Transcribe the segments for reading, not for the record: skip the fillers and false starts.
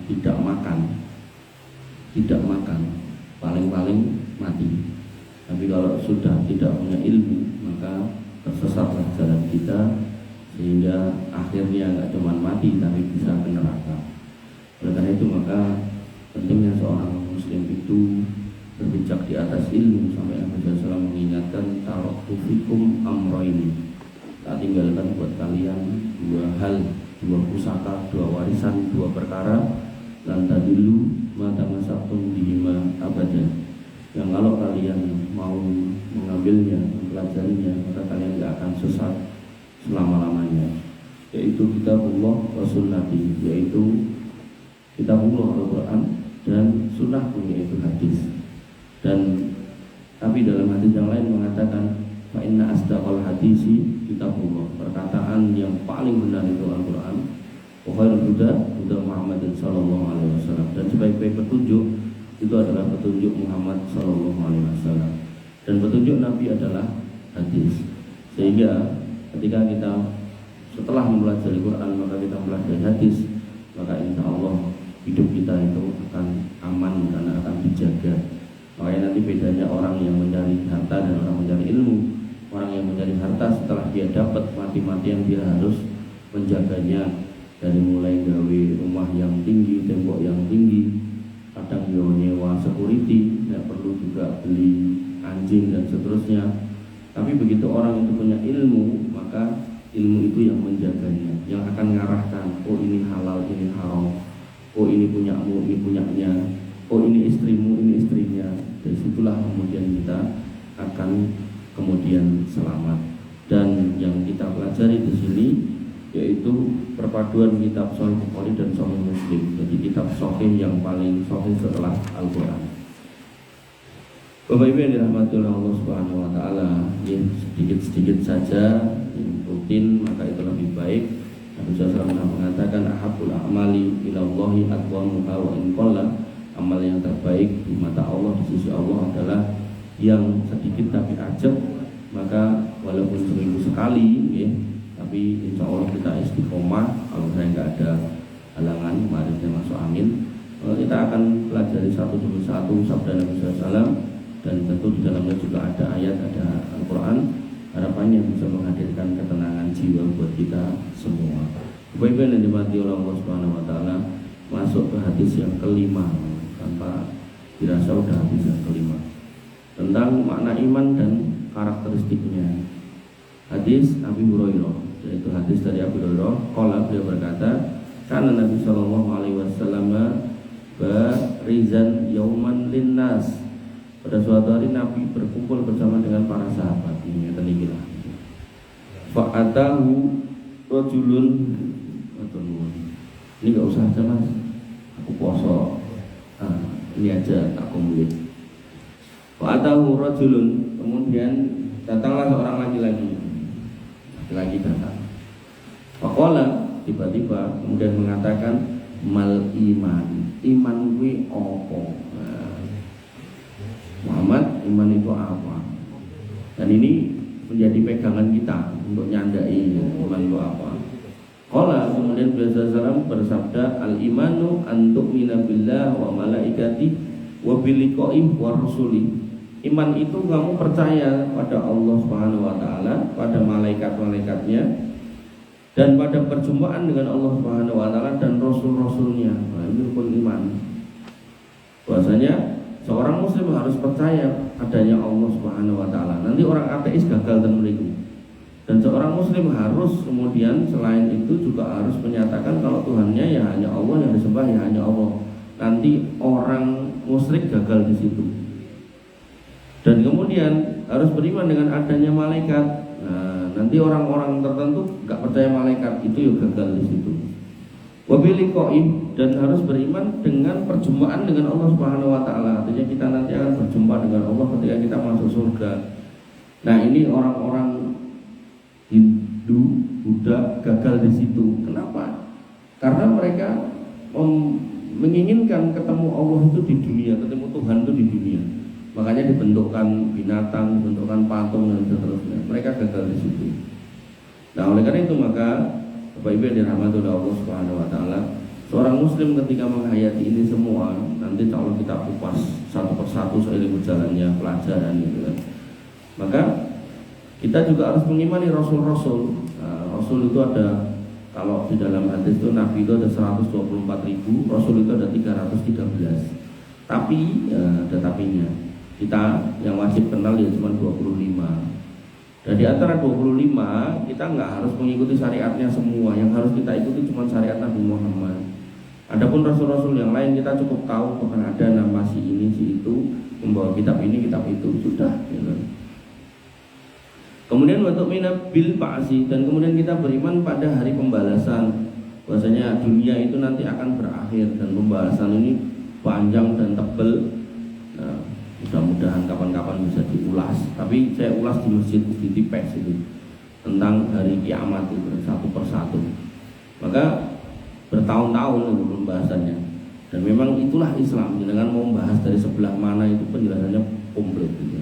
tidak makan, paling-paling mati. Tapi kalau sudah tidak punya ilmu, maka tersesatlah jalan kita, sehingga akhirnya nggak cuma mati tapi bisa ke neraka. Oleh karena itu maka pentingnya seorang muslim itu berpijak di atas ilmu, sampai Nabi SAW mengingatkan taraktu fikum amroini, tak tinggalkan buat kalian dua hal, dua pusaka, dua warisan, dua perkara, lan tadillu mata masaktum bihima abadan, yang kalau kalian mau mengambilnya, mempelajarinya, maka kalian tidak akan sesat selama-lamanya, yaitu kitabullah wa sunnati, yaitu kitabullah Al-Quran dan sunnahku, yaitu hadis. Dan tapi dalam hadis yang lain mengatakan fa inna asdaqal hadisi kitabullah, perkataan yang paling benar itu Al-Quran, wa khairul huda huda Muhammadin sallallahu alaihi wasallam, dan sebaik-baik petunjuk itu adalah petunjuk Muhammad sallallahu alaihi wasallam, dan petunjuk Nabi adalah hadis. Sehingga ketika kita setelah mempelajari Quran maka kita mempelajari hadis, maka insya Allah hidup kita itu akan aman karena akan dijaga. Makanya nanti bedanya orang yang mencari harta dan orang mencari ilmu. Orang yang mencari harta setelah dia dapat, mati-matian dia harus menjaganya, dari mulai gawe rumah yang tinggi, tembok yang tinggi, kadang dia nyewa security, tidak perlu juga beli anjing dan seterusnya. Tapi begitu orang itu punya ilmu, maka ilmu itu yang menjaganya, yang akan mengarahkan, oh ini halal, ini haram, oh ini punyamu, ini punyanya, oh ini istrimu, ini istrinya. Dari situlah kemudian kita akan kemudian selamat. Dan yang kita pelajari di sini yaitu perpaduan kitab Sahih Bukhari dan Sahih Muslim. Jadi kitab sahih yang paling sahih setelah Al-Quran. Bapak Ibu yang dirahmati oleh Allah Subhanahu wa taala, ya sedikit-sedikit saja yang rutin maka itu lebih baik. Nabi SAW pernah mengatakan ahabbul a'mali ilallahi atwamuha wa in qalla. Amal yang terbaik di mata Allah, di sisi Allah adalah yang sedikit tapi ajab, maka walaupun seminggu sekali ya, tapi insya Allah kita istiqomah. Kalau saya nggak ada halangan, kemarin saya masuk angin, kita akan pelajari satu demi satu sabda Nabi SAW, dan tentu di dalamnya juga ada ayat, ada Al-Quran. Harapannya bisa menghadirkan ketenangan jiwa buat kita semua. Bapak-ibu yang dimati oleh Allah Subhanahu wa taala, masuk ke hadis yang kelima, tanpa dirasa udah hadis yang kelima, tentang makna iman dan karakteristiknya. Hadis Abi Hurairah, yaitu hadis dari Abi Hurairah, qala, beliau berkata, kana Nabi sallallahu alaihi wasallam barizan yauman linnas. Pada suatu hari Nabi berkumpul bersama dengan para sahabat. Ini tenikilah. Fa'atahu rajulun, ini enggak usah aja Mas, aku poso. Ini aja tak kumpulin. Fa'atahu rajulun, kemudian datanglah seorang laki-laki datang. Faqala, tiba-tiba kemudian mengatakan, mal iman kuwi apa? Muhammad, iman itu apa? Dan ini menjadi pegangan kita untuk nyandai iman itu apa. Qala, kemudian Rasulullah SAW bersabda, al-imanu an tu'mina billah wa malaikati wa biliqa'ih wa rasuli. Iman itu kamu percaya pada Allah Subhanahu wa taala, pada malaikat-malaikatnya, dan pada perjumpaan dengan Allah Subhanahu wa taala dan rasul-rasulnya. Nah, ini rukun iman. Bahwasanya seorang muslim harus percaya adanya Allah Subhanahu wa taala. Nanti orang ateis gagal dan menipu. Dan seorang muslim harus kemudian selain itu juga harus menyatakan kalau Tuhannya ya hanya Allah, yang disembah ya hanya Allah. Nanti orang musyrik gagal di situ. Dan kemudian harus beriman dengan adanya malaikat. Nah, nanti orang-orang tertentu enggak percaya malaikat, itu juga gagal di situ. Wabiliqa'ih, dan harus beriman dengan perjumpaan dengan Allah Subhanahu wa taala. Artinya kita nanti akan berjumpa dengan Allah ketika kita masuk surga. Nah, ini orang-orang Hindu, Buddha gagal di situ. Kenapa? Karena mereka menginginkan ketemu Allah itu di dunia, ketemu Tuhan itu di dunia. Makanya dibentukkan binatang, dibentukkan patung dan seterusnya. Mereka gagal di situ. Nah, oleh karena itu maka Bapak Ibu yang dirahmati oleh Allah Subhanahu wa taala, Seorang muslim ketika menghayati ini semua, nanti kalau kita kupas satu persatu seiring berjalannya pelajaran gitu kan, maka kita juga harus mengimani rasul-rasul. Nah, rasul itu ada, kalau di dalam hadis itu Nabi itu ada 124.000, Rasul itu ada 313. Tapi ada tapinya. Kita yang wajib kenal ya cuma 25. Dan di antara 25 kita nggak harus mengikuti syariatnya semua. Yang harus kita ikuti cuma syariat Nabi Muhammad. Adapun rasul-rasul yang lain kita cukup tahu bahkan ada nama si ini si itu membawa kitab ini kitab itu, sudah ya. Kemudian untuk bil ba'si, dan kemudian kita beriman pada hari pembalasan, bahwasanya dunia itu nanti akan berakhir dan pembalasan ini panjang dan tebal. Nah, mudah-mudahan kapan-kapan bisa diulas, tapi saya ulas di masjid di Tipes itu tentang hari kiamat itu satu persatu. Maka bertahun-tahun itu pembahasannya, dan memang itulah Islam. Dengan mau membahas dari sebelah mana itu penjelasannya komplit gitu.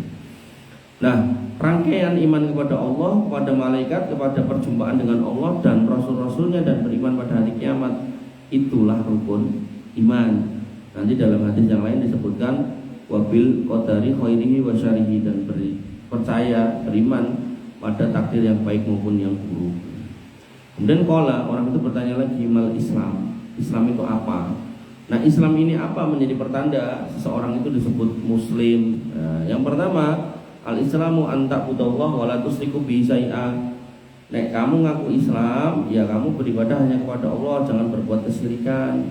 Nah, rangkaian iman kepada Allah, kepada malaikat, kepada perjumpaan dengan Allah dan rasul-rasulnya, dan beriman pada hari kiamat, itulah rukun iman. Nanti dalam hadis yang lain disebutkan wabil qadari khairihi wa syarihi, dan percaya, beriman pada takdir yang baik maupun yang buruk. Kemudian orang itu bertanya lagi, mal Islam, Islam itu apa? Nah, Islam ini apa menjadi pertanda seseorang itu disebut muslim? Nah, yang pertama, al-Islamu anta'budallah wa la tusyriku bihi syai'a. Nek kamu ngaku Islam, ya kamu beribadah hanya kepada Allah, jangan berbuat kesyirikan.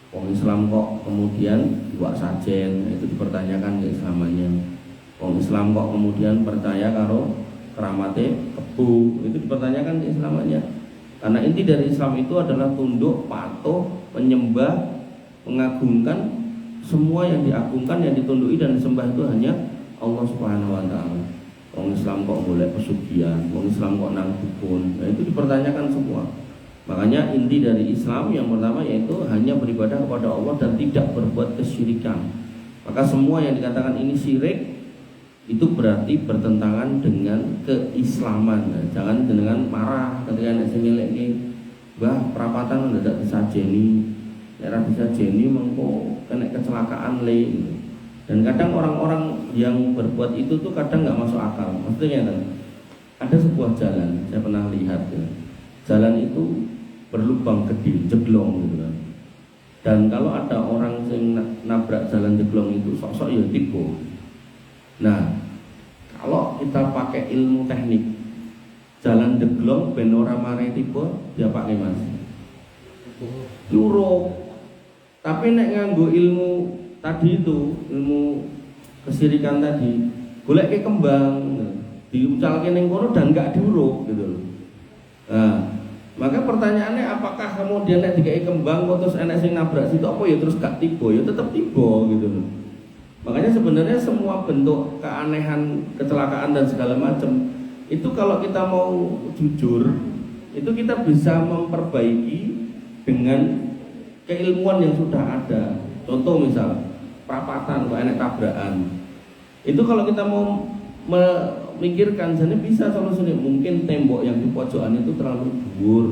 Wong Islam kok kemudian buat sajen, itu dipertanyakan keislamannya. Wong Islam kok kemudian percaya karo keramate kebu, itu dipertanyakan keislamannya. Karena inti dari Islam itu adalah tunduk, patuh, menyembah, mengagungkan semua yang diagungkan, yang ditunduki dan disembah itu hanya Allah Subhanahu wa taala. Wong Islam kok boleh pesugihan, wong Islam kok nang dukun. Nah, itu dipertanyakan semua. Makanya inti dari Islam yang pertama yaitu hanya beribadah kepada Allah dan tidak berbuat kesyirikan. Maka semua yang dikatakan ini syirik itu berarti bertentangan dengan keislaman. Nah, jangan dengan marah ketika nek sing ngeleki, "Mbah, perapatan ndak disajeni." Nek disajeni mengko kena kecelakaan le gitu. Dan kadang orang-orang yang berbuat itu tuh kadang nggak masuk akal. Maksudnya kan, ada sebuah jalan, saya pernah lihat ya. Jalan itu berlubang gede, jeglong gitu kan. Dan kalau ada orang yang nabrak jalan jeglong itu, sok-sok ya tipu. Nah, kalau kita pakai ilmu teknik, jalan jeglong ben ora mare tipu, dia pakai mas. Luruk. Tapi nek nganggo ilmu tadi itu, ilmu kesyirikan tadi, golek ke kembang, diucalke ning kono dan enggak diuruk gitu loh. Nah, maka pertanyaannya apakah kemudian nek dikai kembang terus enek sing nabrak situ apa ya terus gak tiba, ya tetap tiba gitu loh. Makanya sebenarnya semua bentuk keanehan, kecelakaan dan segala macam itu kalau kita mau jujur, itu kita bisa memperbaiki dengan keilmuan yang sudah ada. Contoh misal perapatan kok enek tabrakan. Itu kalau kita mau memikirkan jadi bisa solusinya, mungkin tembok yang di pojokan itu terlalu dhuwur.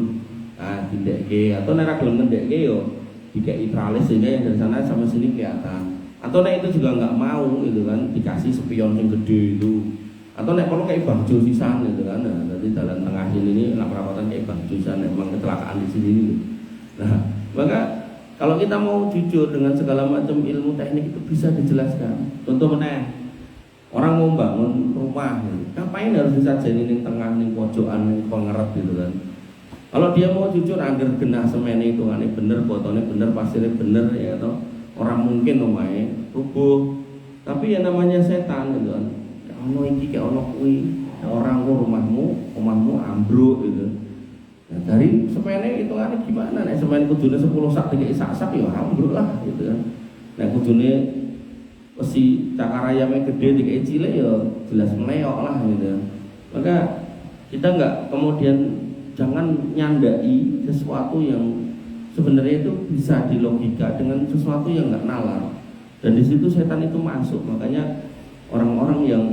Nah, dindekke atau nek ra gelem ngendekke yo dikei tralis sehingga yang dari sana sampai sini kelihatan. Atau nek itu juga nggak mau gitu kan, dikasih spion yang gede itu. Atau nek perlu kayak bangjo sisan gitu kan. Nah, nanti jalan tengah sini ini nak perapatan kayak bangjo sisan, memang kecelakaan di sini. Nah, maka kalau kita mau jujur dengan segala macam ilmu teknik itu bisa dijelaskan. Contoh meneh, orang mau bangun rumah, ngapain harus disajeni ning tengah, ning pojokan, ning pengeret gitu kan. Kalau dia mau jujur, angger genah semen itu ane bener, botone bener, pasirnya bener ya toh. Orang mungkin omahe rubuh. Tapi yang namanya setan gitu kan. Ono iki kayak ono kuwi, orang omahmu ambruk gitu. Nah, dari semene hitungannya gimana? Nek semene kudune 10 sak dikek sak ya ambruk lah gitu kan. Nek kudune besi cakar ayamnya gede dikek cilik ya jelas meleok lah gitu. Maka kita enggak kemudian jangan nyandai sesuatu yang sebenarnya itu bisa dilogika dengan sesuatu yang enggak nalar. Dan di situ setan itu masuk. Makanya orang-orang yang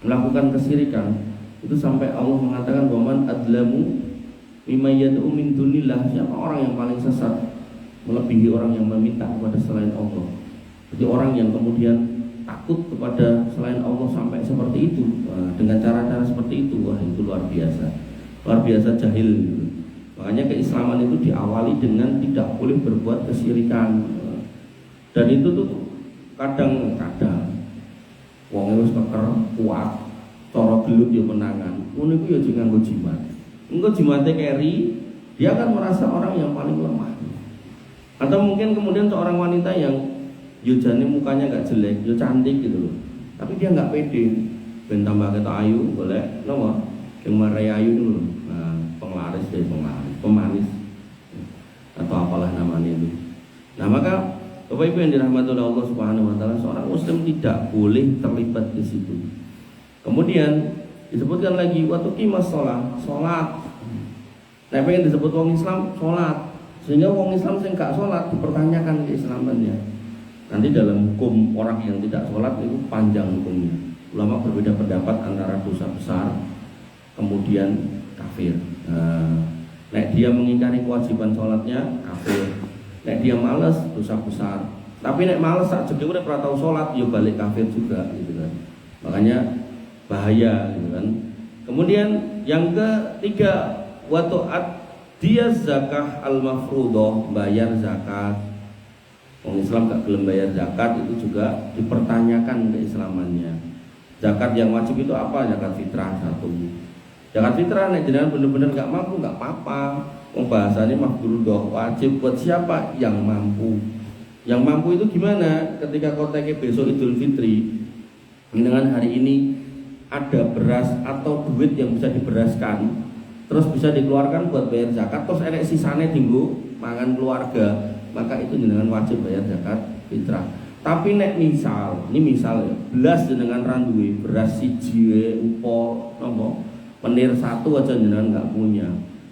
melakukan kesyirikan itu sampai Allah mengatakan waman adlamu mimma yad'u min dunillah, siapa orang yang paling sesat melebihi orang yang meminta kepada selain Allah. Jadi orang yang kemudian takut kepada selain Allah sampai seperti itu, dengan cara-cara seperti itu, wah itu luar biasa jahil gitu. Makanya keislaman itu diawali dengan tidak boleh berbuat kesyirikan, dan itu tuh kadang-kadang wong wis keker kuat cara gelut ya menangan ngono iku ya aja nganggo jimat. Engko jimate keri, dia akan merasa orang yang paling lemah. Atau mungkin kemudian seorang wanita yang yojane mukanya nggak jelek, yo cantik gitu loh, tapi dia nggak pede, ben tambah ketok ayu, boleh, napa? Yang marai ayu dulu, nah, pemanis, atau apalah namanya itu. Nah maka Bapak Ibu yang dirahmati oleh Allah Subhanahu Wa Taala, seorang Muslim tidak boleh terlibat di situ. Kemudian disebutkan lagi waktu qimas sholat. Nah, pengen disebut wong Islam sholat, sehingga wong Islam yang gak sholat dipertanyakan keislamannya. Nanti dalam hukum orang yang tidak sholat itu panjang hukumnya. Ulama berbeda pendapat antara dosa besar, kemudian kafir. Nek dia mengingkari kewajiban sholatnya kafir. Nek dia malas dosa besar. Tapi nek malas sak jege urip ora tau sholat, ya balik kafir juga, gitu kan. Makanya bahaya, gitu kan. Kemudian yang ketiga, watu'at dia zakah al-mafruḍah, bayar zakat. Orang Islam gak gelem bayar zakat itu juga dipertanyakan keislamannya. Zakat yang wajib itu apa? Zakat fitrah satu. Zakat fitrah nek jenengan bener-bener gak mampu gak apa-apa. Wong bahasane mafruḍah, wajib buat siapa? Yang mampu. Yang mampu itu gimana? Ketika koteknya besok Idul Fitri, dengan hari ini ada beras atau duit yang bisa diberaskan, terus bisa dikeluarkan buat bayar zakat, terus enek sisane dinggo mangan keluarga, maka itu jenengan wajib bayar zakat fitrah. Tapi nek misal, ini misal ya, belas jenengan randuwe beras siji upo nopo menir satu aja jenengan nggak punya,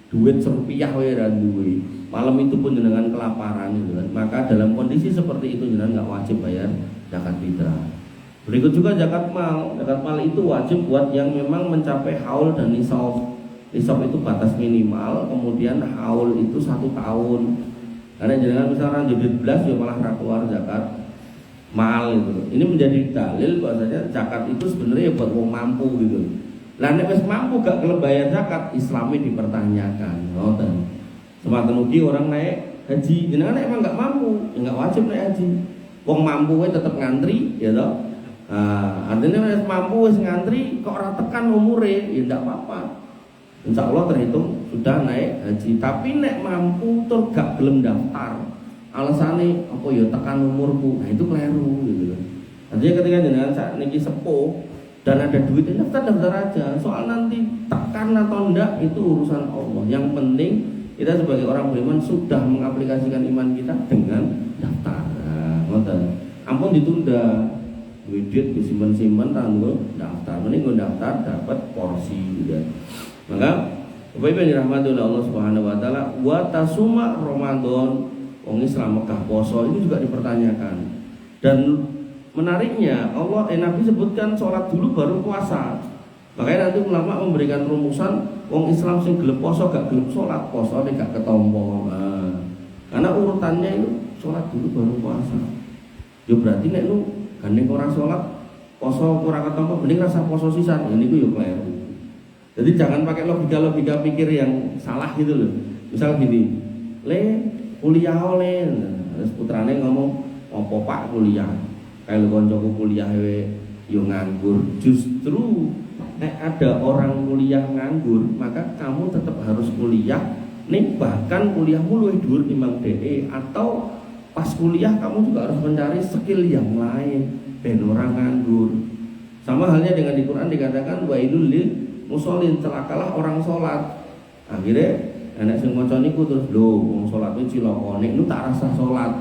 duit serupiah wae randuwe, malam itu pun jenengan kelaparan gitu kan, maka dalam kondisi seperti itu jenengan nggak wajib bayar zakat fitrah. Berikut juga zakat mal. Zakat mal itu wajib buat yang memang mencapai haul dan nisab. Nisab itu batas minimal, kemudian haul itu 1 tahun. Karena jangan misalnya jadi 12 ya malah keluar zakat mal itu. Ini menjadi dalil bahwasanya zakat itu sebenarnya buat wong mampu gitu. Lah nek wis mampu gak gelem bayar zakat, Islami dipertanyakan. Ngoten. Sematan ugi orang naik haji, jenengan emang gak mampu, ya gak wajib naik haji. Wong mampu tetap ngantri, ya toh. Artinya wis mampu wis ngantri kok ora tekan umure, ya ndak apa-apa. Insya Allah terhitung sudah naik haji. Tapi nek mampu tur gak gelem daftar, alasannya apa ya tekan umurku, nah itu keliru gitu. Artinya ketika jenengan saat niki sepuh dan ada duit, daftar aja. Soal nanti tekan atau enggak itu urusan Allah. Yang penting kita sebagai orang beriman sudah mengaplikasikan iman kita dengan daftar. Ngoten. Ampun ditunda. Duit disimpan-simpan tanggo daftar, mending gue daftar dapat porsi gitu. Maka Bapak Ibu yang dirahmati oleh Allah Subhanahu Wa Taala, wa tasuma Ramadan, wong Islam Mekah poso itu juga dipertanyakan. Dan menariknya Nabi sebutkan sholat dulu baru puasa. Makanya nanti ulama memberikan rumusan wong Islam sing gelem poso gak gelem sholat, poso gak ketompo. Karena urutannya itu sholat dulu baru puasa. Ya berarti nek lu gandeng orang sholat, poso kurang ketompo, mending rasa poso sisan. Ini gue yuk keliru. Jadi jangan pakai logika pikir yang salah gitu loh. Misal gini, kuliah oleh, terus putrane ngomong, opo pak kuliah, kayak koncoku kuliah yo nganggur. Justru nek ada orang kuliah nganggur, maka kamu tetap harus kuliah. Nih bahkan kuliahmu luwih dhuwur timbang DE, atau pas kuliah kamu juga harus mencari skill yang lain ben orang nganggur. Sama halnya dengan di Quran dikatakan wailul lil musallin, celakalah orang sholat. Akhirnya anak sing maca niku terus lho wong sholat kuwi cilaka, nek nu tak rasa sholat.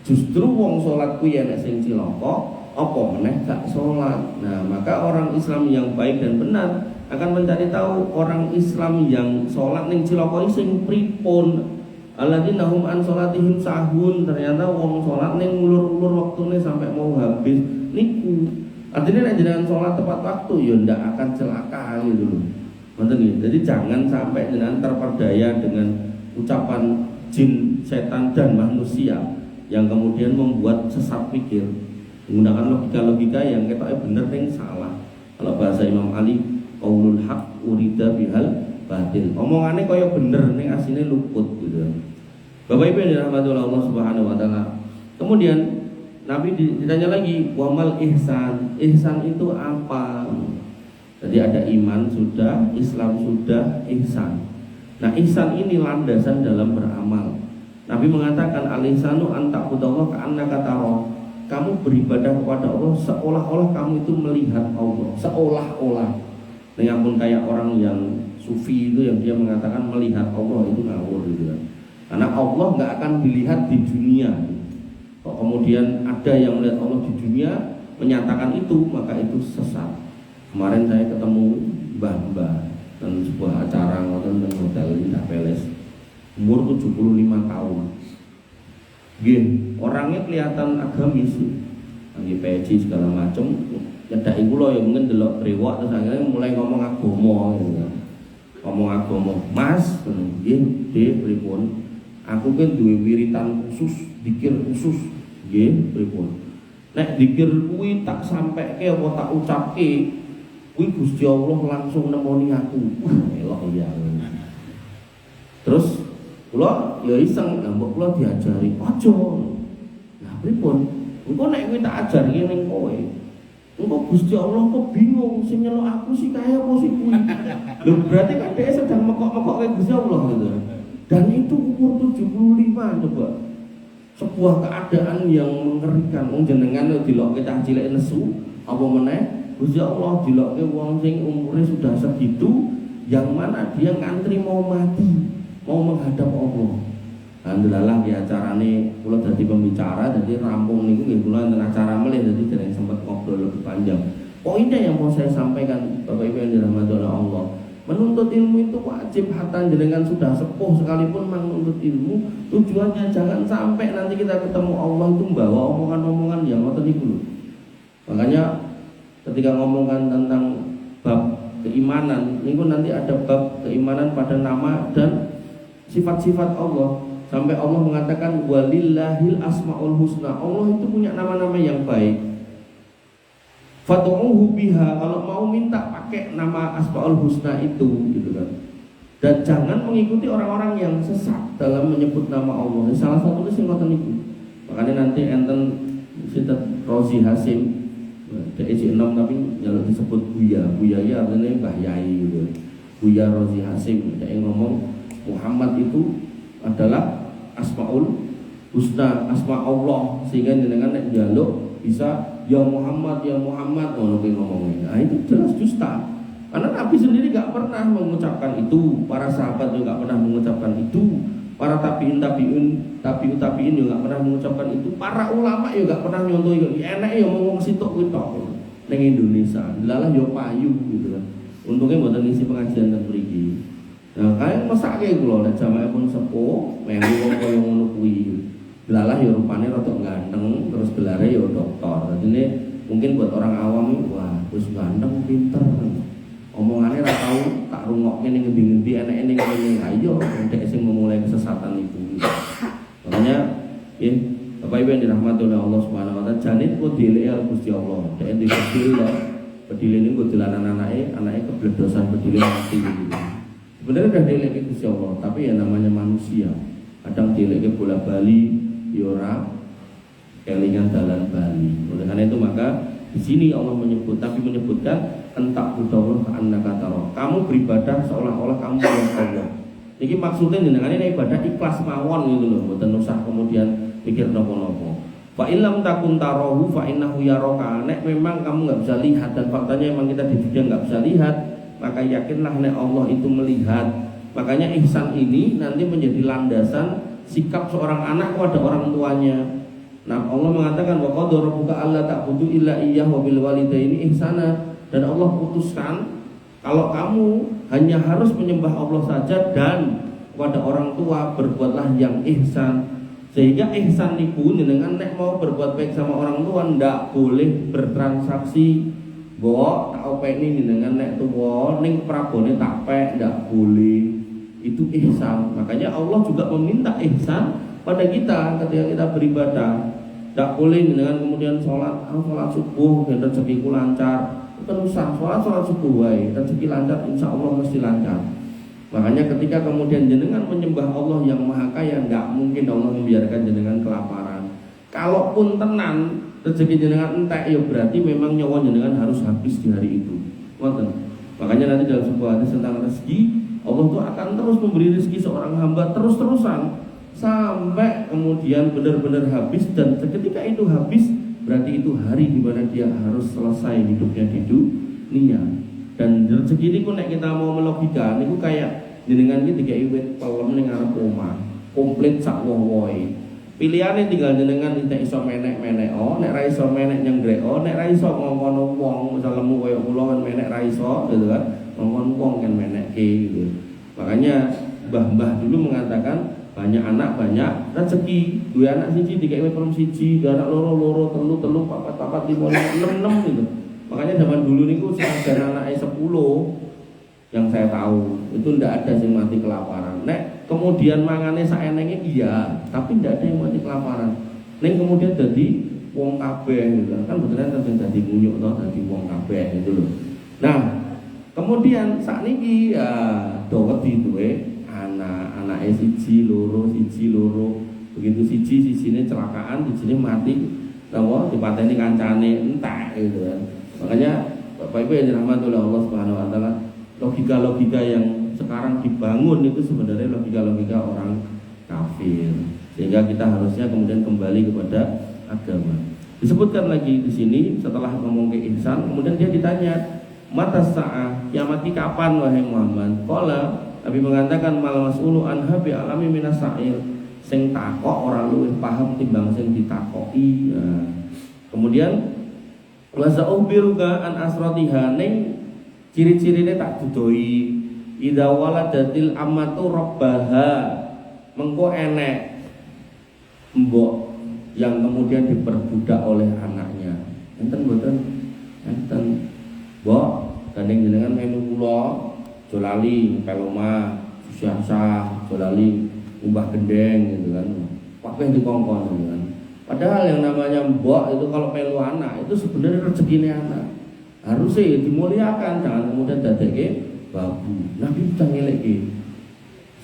Justru wong sholat kuwi anak sing cilaka, apa meneh gak sholat. Nah, maka orang Islam yang baik dan benar akan mencari tahu orang Islam yang sholat ning cilaka sing pripun. Alladzina hum an sholatihim sahun, ternyata wong sholat ning ngulur-ulur waktune sampai mau habis niku. Artinya nek jenengan sholat tepat waktu ya ndak akan celaka gitu loh. Jadi jangan sampai dengan terperdaya dengan ucapan jin, setan dan manusia yang kemudian membuat sesat pikir, menggunakan logika-logika yang ketoknya bener yang salah. Kalau bahasa Imam Ali, qaulul haq urida bihal batil. Omongannya kaya bener ning asline luput gitu. Bapak Ibu yang dirahmati oleh Allah Subhanahu wa taala. Kemudian Nabi ditanya lagi, wamal ihsan. Ihsan itu apa? Jadi ada iman sudah, Islam sudah, ihsan. Nah, ihsan ini landasan dalam beramal. Nabi mengatakan al-ihsanu an ta'budallaha ka'annaka tarahu. Kamu beribadah kepada Allah seolah-olah kamu itu melihat Allah, seolah-olah. Nah, pun kayak orang yang sufi itu yang dia mengatakan melihat Allah, itu ngawur gitu kan. Karena Allah nggak akan dilihat di dunia. Kalau kemudian ada yang melihat Allah di dunia menyatakan itu, maka itu sesat. Kemarin saya ketemu mbah-mbah dan sebuah acara ngoten teng Hotel Indah Palace. Umur 75 tahun. Nggih, orangnya kelihatan agamis. Lagi peci segala macam. Nyedaki kula ya mungkin delok brewok terus akhirnya mulai ngomong agama gitu kan. Ngomong agama, "Mas, nggih, Dik, pripun? Aku kan duwe wiritan khusus, dikir khusus." Nggih, pripun? Nek dikir kuwi tak sampeke apa tak ucapke, kuwi Gusti Allah langsung nemoni aku. Elok ya. Terus kula ya iseng, mbok kula diajari, "Aja." Nah, pripun? Engko nek kuwi tak ajarke ning kowe, engko Gusti Allah kok bingung sing nyeluk aku sih kaya apa sih kuwi. Lho berarti kan dia sedang mekok-mekok Gusti Allah gitu. Dan itu umur 75 coba. Sebuah keadaan yang mengerikan. Wong jenengan dilokke cah cilik nesu, apa meneh Gusti Allah dilokke wong sing umurnya sudah segitu, yang mana dia ngantri mau mati, mau menghadap Allah. Alhamdulillah ya acarane kula dadi pembicara, jadi rampung niku nggih kula enten acara melih, jadi dereng sempat ngobrol lebih panjang. Poinnya yang mau saya sampaikan Bapak Ibu yang dirahmati oleh Allah, menuntut ilmu itu wajib, hatta jenengan sudah sepuh sekalipun menuntut ilmu, tujuannya jangan sampai nanti kita ketemu Allah itu membawa omongan-omongan yang ngoten niku lho. Makanya ketika ngomongkan tentang bab keimanan, niku nanti ada bab keimanan pada nama dan sifat-sifat Allah. Sampai Allah mengatakan walillahil asmaul husna. Allah itu punya nama-nama yang baik. Fad'uhu biha, kalau mau minta pakai nama asmaul husna itu gitu kan. Dan jangan mengikuti orang-orang yang sesat dalam menyebut nama Allah. Salah satunya sing ngoten niku. Makanya nanti enten Sinten Rozi Hasim DEC 6 tapi nyaluk disebut Buya. Buya ya artinya Mbah Yai gitu. Buya Rozi Hasim dia ngomong Muhammad itu adalah asmaul husna, asma Allah, sehingga jenengan nek njaluk bisa ya Muhammad ngono ki ngomongnya. Nah itu jelas dusta. Karena Nabi sendiri gak pernah mengucapkan itu, para sahabat juga gak pernah mengucapkan itu, para tabiin juga gak pernah mengucapkan itu, para ulama juga gak pernah nyontoh itu. Enak ya ngomong sitok kuwi tok ning Indonesia. Lalah yo payu gitu kan. Untungnya mboten ngisi pengajian ten mriki. Nah, kalian mesake kula nek jamaah pun sepuh, melu wong kaya ngono kuwi. Lalah ya rupane rada ganteng, terus gelare ya dokter. Jadi mungkin buat orang awam wah, wis ganteng, pinter. Omongannya ra tau tak rungokke ning ngendi-ngendi enek-enek ngene. Ayo ndek sing memulai kesesatan itu. Makanya Bapak Ibu yang dirahmati oleh Allah Subhanahu wa taala, janit kok dilek Gusti Allah. Dek dikecil lho. Pedile niku dolanan anake kebledosan pedile mati gitu. Sebenarnya udah dilek Gusti Allah, tapi ya namanya manusia. Kadang dilek bola bali ya ora kelingan dalan bali. Oleh karena itu maka di sini Allah menyebutkan entak budawul ka'annaka taro. Kamu beribadah seolah-olah kamu melihat Allah. Iki maksudnya jenengan ini ibadah ikhlas mawon gitu loh, mboten usah kemudian pikir nopo-nopo. Fa illam takun tarahu fa innahu yaraka. Nek memang kamu enggak bisa lihat, dan faktanya memang kita di dunia enggak bisa lihat, maka yakinlah nek Allah itu melihat. Makanya ihsan ini nanti menjadi landasan sikap seorang anak kepada orang tuanya. Nah, Allah mengatakan wa qadara rabbuka alla ta'budu illa iyyahu wa bil walidaini ihsana. Dan Allah putuskan kalau kamu hanya harus menyembah Allah saja dan kepada orang tua berbuatlah yang ihsan. Sehingga ihsan niku jenengan nek mau berbuat baik sama orang tua ndak boleh bertransaksi, Mbok tak openi dengan nek tuwa ning prabone tak pek ndak boleh. Itu ihsan. Makanya Allah juga meminta ihsan pada kita ketika kita beribadah. Ndak boleh dengan kemudian sholat subuh dan rezekiku lancar. Itu usah sholat subuh wae, rezeki lancar insya Allah mesti lancar. Makanya ketika kemudian jenengan menyembah Allah yang maha kaya, nggak mungkin Allah membiarkan jenengan kelaparan. Kalaupun tenan rezeki jenengan entek, ya berarti memang nyawa jenengan harus habis di hari itu. Ngoten. Makanya nanti dalam sebuah hadis tentang rezeki, Allah tuh akan terus memberi rezeki seorang hamba terus-terusan sampai kemudian benar-benar habis, dan ketika itu habis berarti itu hari di mana dia harus selesai hidupnya di dunia. Dan rezeki ini nek kita mau melogika niku kayak jenengan iki dikai wit pelem ning arep omah, komplit sak woh-wohe. Pilihane tinggal jenengan nek iso menek-menek nek ra iso menek nyenggrek nek ra iso ngongkon wong, misal lemu koyo kula kan menek ra iso gitu kan. Ngongkon wong kan menekke gitu. Makanya mbah-mbah dulu mengatakan banyak anak banyak rezeki. Dua anak siji dikai wit pelem siji, dua anak loro telu papat 5 6 gitu. Makanya zaman dulu niku ada anaknya 10 yang saya tahu itu ndak ada yang mati kelaparan. Nek kemudian mangane saenenge iya, tapi ndak ada yang mati kelaparan. Nek kemudian jadi wong kabeh gitu kan beneran sampeyan dadi munyuk to, dadi wong kabeh gitu loh. Nah, kemudian sakniki ya do wedi duwe anake siji loro. Begitu sijine celakaan, sijine mati. Napa dipateni kancane entek gitu kan. Makanya Bapak Ibu yang dirahmati oleh Allah Subhanahu wa taala, logika-logika yang sekarang dibangun itu sebenarnya logika-logika orang kafir. Sehingga kita harusnya kemudian kembali kepada agama. Disebutkan lagi di sini setelah ngomong ke ihsan, kemudian dia ditanya, "Mata sa'ah, kiamat kapan wahai Muhammad?" Qala, Nabi mengatakan, "Mal mas'ulu anha bi alami minas sa'il." Sing takok ora luwih paham timbang sing ditakoki. Nah, kemudian wa sa'ubiruka an asratiha, ning ciri-cirine tak dudoi. Idza waladatil amatu rabbaha, mengko enek mbok yang kemudian diperbudak oleh anaknya. Enten mboten? Enten. Mbok gandeng jenengan melu kula jolali peloma susah jolali umbah gendeng gitu kan. Kabeh dikongkon gitu kan. Padahal yang namanya mbok itu kalau melu anak itu sebenarnya rezekine anak. Harusnya dimuliakan, jangan kemudian dadekke babu. Nabi bisa ngeleki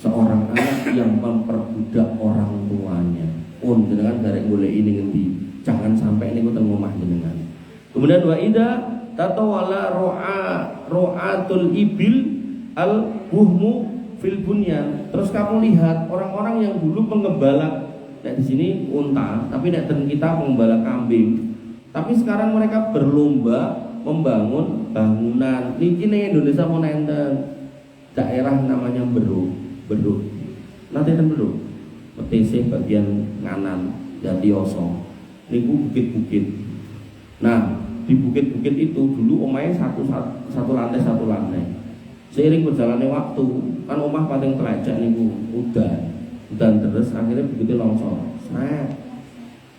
seorang anak yang memperbudak orang tuanya. Pun jenengan garek golek ini ngendi. Jangan sampai niku teng omah jenengan. Kemudian wa ida tatawala ro'atul ibil al buhmu fil bunyan. Terus kamu lihat orang-orang yang dulu pengembala, nah di sini unta, tapi nek kita pengembala kambing. Tapi sekarang mereka berlomba membangun bangunan. Niki ning Indonesia mau nenten daerah namanya Beruk. Nanti ten Beruk. PTC bagian nganan Jatioso. Niku bukit-bukit. Nah, di bukit-bukit itu dulu omahnya satu lantai. Seiring berjalannya waktu, kan omah paling telecek niku udan terus akhirnya begitu longsor.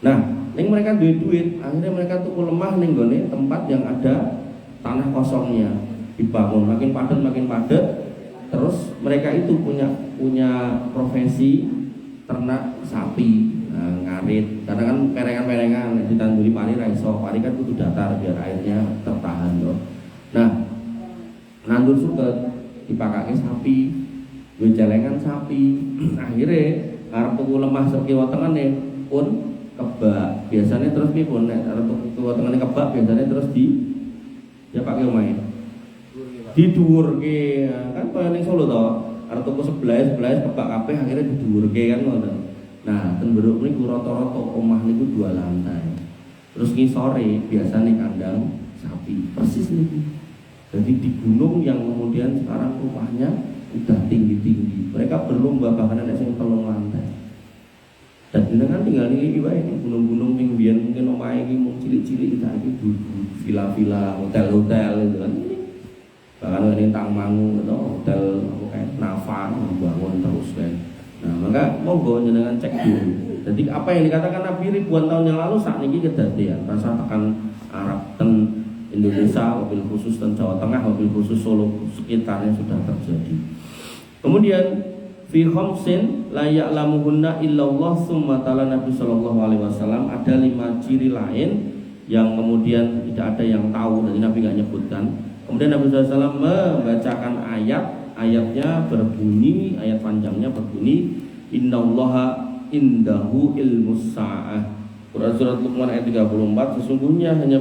Nah, ning mereka duit, akhirnya mereka tuku lemah ning gone tempat yang ada tanah kosongnya, dibangun makin padat. Terus mereka itu punya profesi ternak sapi, ngarit. Karena kan perengan ditanduri pari ra iso, pari kan kudu datar biar airnya tertahan loh. Nah, nandur suket dipakake sapi, duwe celengan sapi. Akhirnya arep tuku lemah sak kiwa tengene pun kebak. Biasanya terus pun nek arep tuku tengene kebak biasanya terus ya pakai omahe. Didhuwurke kan kaya ning Solo to, arep tuku sebelah kebak kabeh akhirnya didhuwurke kan ngoten. Nah, ten Beruk niku rata-rata omah niku 2 lantai. Terus ngisore biasane kandang sapi. Persis niku. Jadi di gunung yang kemudian sekarang rumahnya udah tinggi-tinggi. Mereka berlomba bahkan ada yang 3 lantai. Dan dengan tinggal ini gunung-gunung yang biar mungkin omahe iki mung cilik-cilik iki villa-villa, hotel-hotel gitu kan. Bahkan ini Tangmangu atau hotel kayak Nafa membangun terus kan. Nah, maka monggo jenengan cek dulu. Jadi apa yang dikatakan Nabi ribuan tahun yang lalu saat ini kedadian. Rasa tekan Arab ten Indonesia, wabil khusus dan Jawa Tengah, wabil khusus Solo sekitarnya sudah terjadi. Kemudian fi khamsin la ya'lamuhunna illallah, summa tala Nabi sallallahu alaihi wasallam, ada 5 ciri lain yang kemudian tidak ada yang tahu, dan Nabi enggak nyebutkan. Kemudian Nabi sallallahu alaihi wasallam membacakan ayatnya berbunyi, ayat panjangnya berbunyi innallaha indahu ilmus sa'ah. Quran surat Luqman ayat 34, sesungguhnya hanya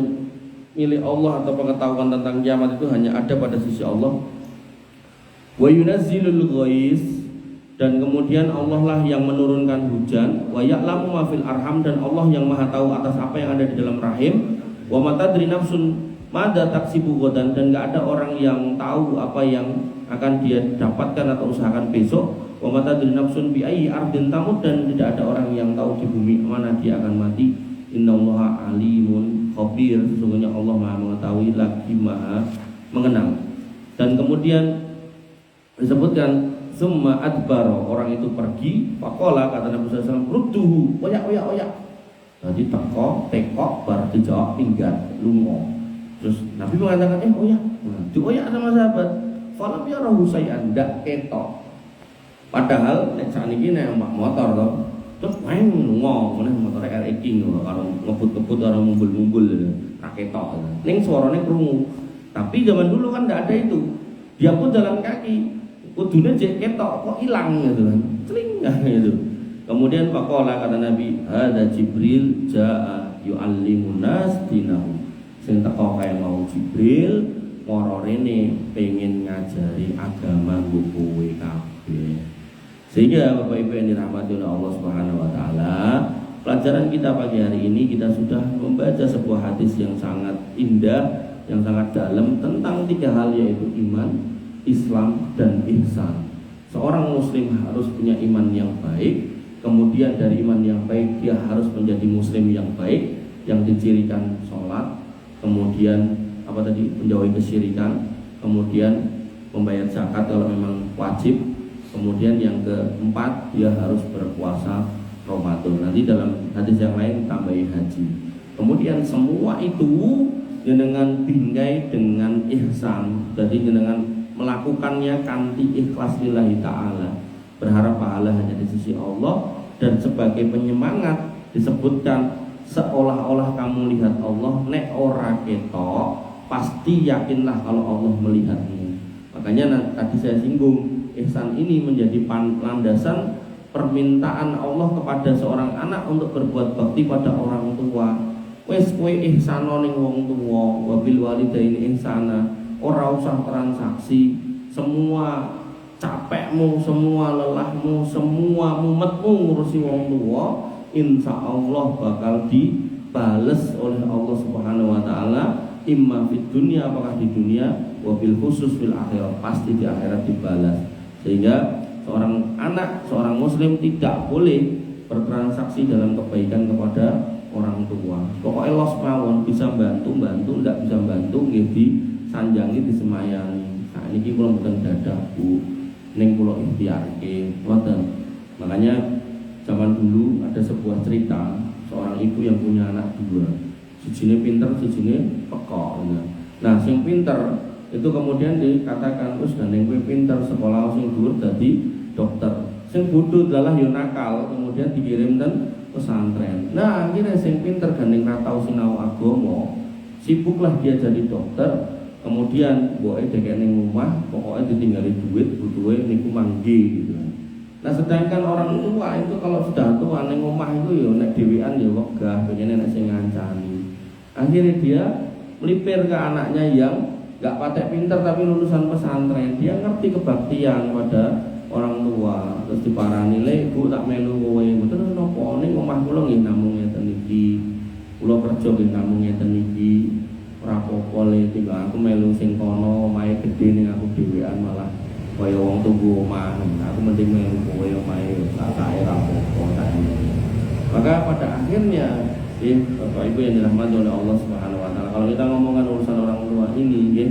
milik Allah atau pengetahuan tentang kiamat itu hanya ada pada sisi Allah. Wa yunazzilul ghais, dan kemudian Allah lah yang menurunkan hujan. Wa ya'lamu ma fil arham, dan Allah yang maha tahu atas apa yang ada di dalam rahim. Wa ma tadri nafsun madza taksibu ghadan, dan enggak ada orang yang tahu apa yang akan dia dapatkan atau usahakan besok. Wa ma tadri nafsun bi ayyi ardin tamut, dan tidak ada orang yang tahu di bumi mana dia akan mati. Innallaha alimun khabir, sesungguhnya Allah maha mengetahui lagi maha mengenal. Dan kemudian disebutkan summa adbaro, orang itu pergi. Faqala, kata Nabi SAW, rudduhu, oyak. Jadi tekok bar dijawab pinggat lungo. Terus Nabi mengatakan oyak. Dioyak sama sahabat. Falam yarahu say'an, ndak ketok. Padahal nek sakniki nek motor to, terus main lungo, meneh motore RX karo ngebut-ngebut karo mumbul-mumbul ra ketok. Ning suarane krungu. Tapi zaman dulu kan ndak ada itu. Dia pun jalan kaki. Kudune jek ketok kok ilang gitu kan. Cling gitu. Kemudian faqala, kata Nabi, hadza Jibril jaa yu'allimun nas dinahu. Sing teko kae mau Jibril moro rene pengen ngajari agama kowe kabeh. Sehingga Bapak Ibu yang dirahmati oleh Allah Subhanahu wa taala, pelajaran kita pagi hari ini kita sudah membaca sebuah hadis yang sangat indah, yang sangat dalam tentang 3 hal, yaitu iman, Islam, dan ihsan. Seorang muslim harus punya iman yang baik, kemudian dari iman yang baik dia harus menjadi muslim yang baik, yang dicirikan sholat, kemudian menjauhi kesyirikan, kemudian membayar zakat kalau memang wajib, kemudian yang keempat dia harus berpuasa Ramadan. Nanti dalam hadis yang lain tambahi haji. Kemudian semua itu dengan bingkai dengan ihsan, jadi dengan melakukannya kanthi ikhlas lillahi ta'ala, berharap pahala hanya di sisi Allah. Dan sebagai penyemangat disebutkan seolah-olah kamu lihat Allah, nek ora ketok pasti yakinlah kalau Allah melihatmu. Makanya tadi saya singgung, ihsan ini menjadi landasan permintaan Allah kepada seorang anak untuk berbuat bakti pada orang tua. Wes kowe ihsano ning wong tuwa, wabil walidaini ihsana. Ora usah transaksi, semua capekmu, semua lelahmu, semua mumetmu ngurusi wong tua, insya Allah bakal dibales oleh Allah Subhanahu wa taala, imma fid dunya, apakah di dunia, wabil khusus fil akhirat, pasti di akhirat dibalas. Sehingga seorang anak, seorang muslim tidak boleh bertransaksi dalam kebaikan kepada orang tua. Pokoknya los mawon, bisa bantu, tidak bisa bantu nggih sanjangi disemayani. Nah ini kula mboten dadah Bu, ning kula ikhtiarke ngoten. Makanya zaman dulu ada sebuah cerita seorang ibu yang punya anak 2. Sijine pinter, sijine pekok. Nah, sing pinter itu kemudian dikatakan wis gandeng kowe pinter sekolah sing dhuwur dadi dokter. Sing bodho adalah yo nakal, kemudian dikirim dan pesantren. Nah, akhirnya sing pinter gandeng ra tau sinau agama, sibuklah dia jadi dokter. Kemudian boke dekek ning omah, pokoknya ditinggali duit, butuhe niku manggi gitu. Nah, sedangkan orang tua itu kalau sudah tua ning omah itu ya nek dhewean ya wegah, pengen nek sing ngancani. Akhirnya dia melipir ke anaknya yang enggak patek pinter tapi lulusan pesantren. Dia ngerti kebaktian pada orang tua. Terus diparani, "Le, Bu, tak melu kowe." Mboten napa ning omah kula nggih namung ngeten iki. Kula kerja nggih namung ngeten iki. Ora apa-apa le, tiba aku melu sing kono, omahe gedhe ning aku dhewean malah kaya wong tunggu omah. Aku mending melu kowe omahe sakae ra apa-apa. Maka pada akhirnya Bapak Ibu yang dirahmati oleh Allah Subhanahu wa taala, kalau kita ngomongkan urusan orang tua ini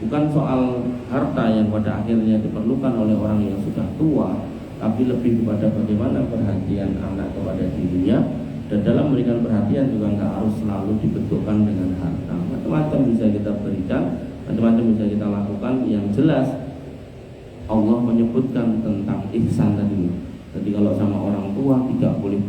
bukan soal harta yang pada akhirnya diperlukan oleh orang yang sudah tua, tapi lebih kepada bagaimana perhatian anak kepada dirinya Dan dalam memberikan perhatian juga nggak harus selalu dibentukkan dengan harta. Macam-macam bisa kita berikan, macam-macam bisa kita lakukan. Yang jelas Allah menyebutkan tentang ihsan tadi. Jadi kalau sama orang tua tidak boleh